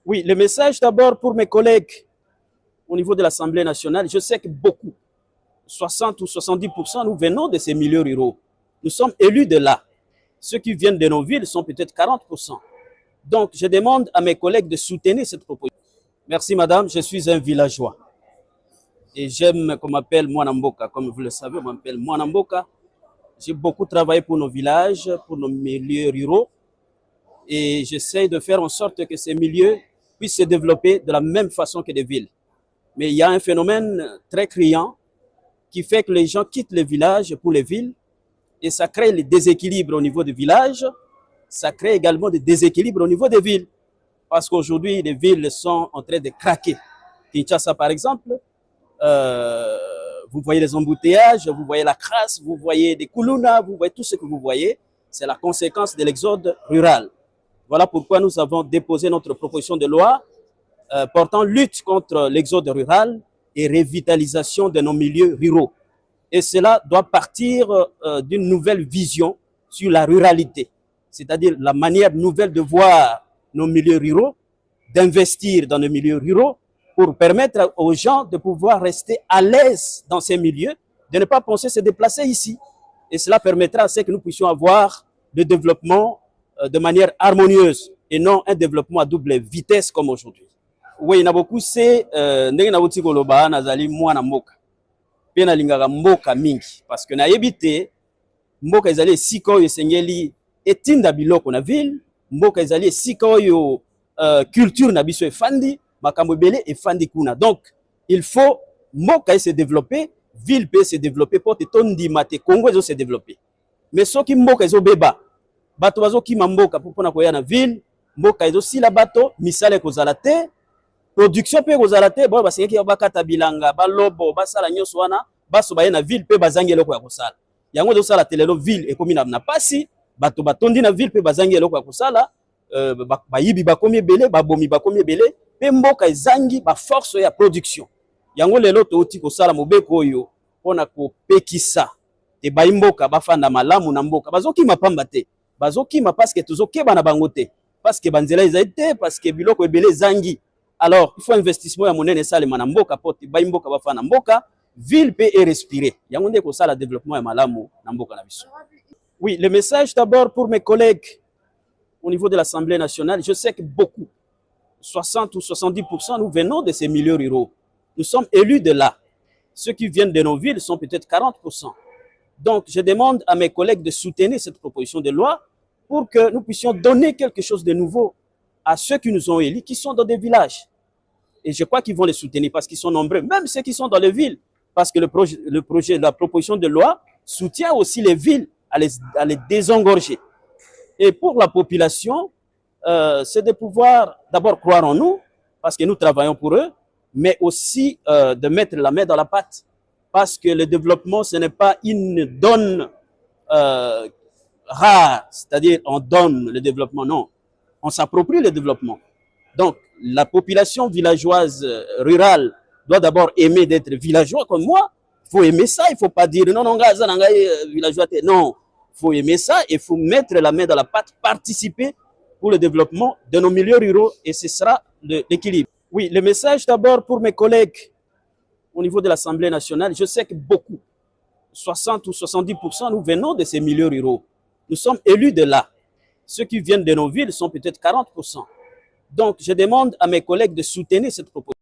Oui, le message d'abord pour mes collègues au niveau de l'Assemblée nationale. Je sais que beaucoup, 60 ou 70%, nous venons de ces milieux ruraux. Nous sommes élus de là. Ceux qui viennent de nos villes sont peut-être 40%. Donc, je demande à mes collègues de soutenir cette proposition. Merci, madame. Je suis un villageois. Et j'aime qu'on m'appelle Mwanamboka. Comme vous le savez, on m'appelle Mwanamboka. J'ai beaucoup travaillé pour nos villages, pour nos milieux ruraux. Et j'essaie de faire en sorte que ces milieux puissent se développer de la même façon que les villes. Mais il y a un phénomène très criant qui fait que les gens quittent les villages pour les villes et ça crée les déséquilibres au niveau des villages, ça crée également des déséquilibres au niveau des villes. Parce qu'aujourd'hui, les villes sont en train de craquer. Kinshasa, par exemple, vous voyez les embouteillages, vous voyez la crasse, vous voyez des koulouna, vous voyez tout ce que vous voyez. C'est la conséquence de l'exode rural. Voilà pourquoi nous avons déposé notre proposition de loi portant lutte contre l'exode rural et revitalisation de nos milieux ruraux. Et cela doit partir d'une nouvelle vision sur la ruralité, c'est-à-dire la manière nouvelle de voir nos milieux ruraux, d'investir dans nos milieux ruraux pour permettre aux gens de pouvoir rester à l'aise dans ces milieux, de ne pas penser se déplacer ici. Et cela permettra à ce que nous puissions avoir le développement de manière harmonieuse et non un développement à double vitesse comme aujourd'hui. Oui, na beaucoup c'est ndenge na botiko loba nazali mwana mboka. Pe na lingaka mboka mingi parce que na yebite mboka ezali esika oyo esengeli etinda biloko na ville, mboka ezali esika oyo culture na biso efandi, makambo ebele efandi kuna. Donc il faut mboka se développer, ville peut se développer pour te tondima te Congo ezo se développer. Mais soki mboka ezo beba bato bazokima mboka mpona koya na ville, mboka ezosila bato misala ekozala te, production pe ekozala te, boyo basengeki bakata bilanga balobo basala nyonso wana baso baye na ville pe bazangi eloko ya kosala. Yango ezosala te lelo ville ekomi na pasi, bato batondi na ville pe bazangi eloko ya kosala, bayibi bakomi ebele, babomi bakomi ebele, pe mboka ezangi ba force ya production. Yango lelo touti kosala mobeko oyo mpona kopekisa te bayi mboka bafanda malamu na mboka bazokima pamba te. Bazokima parce que tozokeba na bango te, parce que banzela ezali te, parce que biloko ebele zangi. Alors il faut investissement ya monene salema na mboka pote bayi mboka bafana mboka, ville peut et respirer. Yango nde ko sala développement ya malamu na mboka na biso. Oui, le message d'abord pour mes collègues au niveau de l'Assemblée nationale. Je sais que beaucoup, 60 ou 70%, nous venons de ces milieux ruraux. Nous sommes élus de là. Ceux qui viennent de nos villes sont peut-être 40%. Donc, je demande à mes collègues de soutenir cette proposition de loi pour que nous puissions donner quelque chose de nouveau à ceux qui nous ont élus, qui sont dans des villages. Et je crois qu'ils vont les soutenir parce qu'ils sont nombreux, même ceux qui sont dans les villes. Parce que la proposition de loi soutient aussi les villes à les désengorger. Et pour la population, c'est de pouvoir d'abord croire en nous, parce que nous travaillons pour eux, mais aussi de mettre la main dans la pâte. Parce que le développement, ce n'est pas une donne rare, c'est-à-dire on donne le développement, non. On s'approprie le développement. Donc, la population villageoise rurale doit d'abord aimer d'être villageois comme moi. Il faut aimer ça, il ne faut pas dire non, non, villageois. Non, il faut aimer ça, il faut mettre la main dans la pâte, participer pour le développement de nos milieux ruraux et ce sera l'équilibre. Oui, le message d'abord pour mes collègues au niveau de l'Assemblée nationale. Je sais que beaucoup, 60 ou 70%, nous venons de ces milieux ruraux. Nous sommes élus de là. Ceux qui viennent de nos villes sont peut-être 40%. Donc, je demande à mes collègues de soutenir cette proposition.